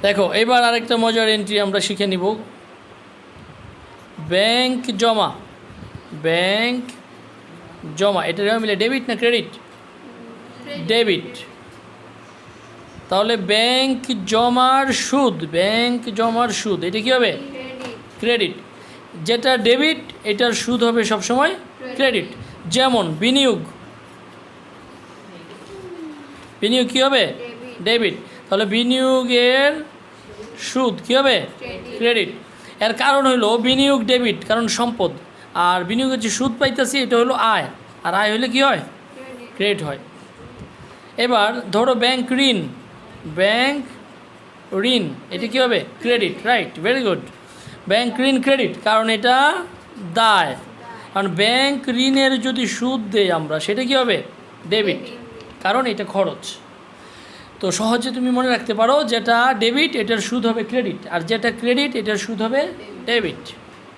দেখো এবার আরেকটা মজার এন্ট্রি আমরা শিখে নিব। ব্যাংক জমা, ব্যাংক জমা এটা মিলে ডেবিট না ক্রেডিট? ডেবিট। তাহলে ব্যাংক জমার সুদ, ব্যাংক জমার সুদ এটা কী হবে? ক্রেডিট। যেটা ডেবিট এটার সুদ হবে সবসময় ক্রেডিট। যেমন বিনিয়োগ, বিনিয়োগ কী হবে? ডেবিট। তাহলে বিনিয়োগের সুদ কী হবে? ক্রেডিট। এর কারণ হলো বিনিয়োগ ডেবিট, কারণ সম্পদ, আর বিনিয়োগের যে সুদ পাইতেছি এটা হলো আয়, আর আয় হলে কী হয়? ক্রেডিট হয়। এবার ধরো ব্যাংক ঋণ, ব্যাংক ঋণ এটা কী হবে? Credit. Right, very good. Bank ঋণ ক্রেডিট, কারণ এটা দায়। কারণ ব্যাংক ঋণের যদি সুদ দেই আমরা সেটা কী হবে? ডেবিট, কারণ এটা খরচ। তো সহজে তুমি মনে রাখতে পারো, যেটা ডেবিট এটার সুদ হবে ক্রেডিট, আর যেটা ক্রেডিট এটার সুদ হবে ডেবিট।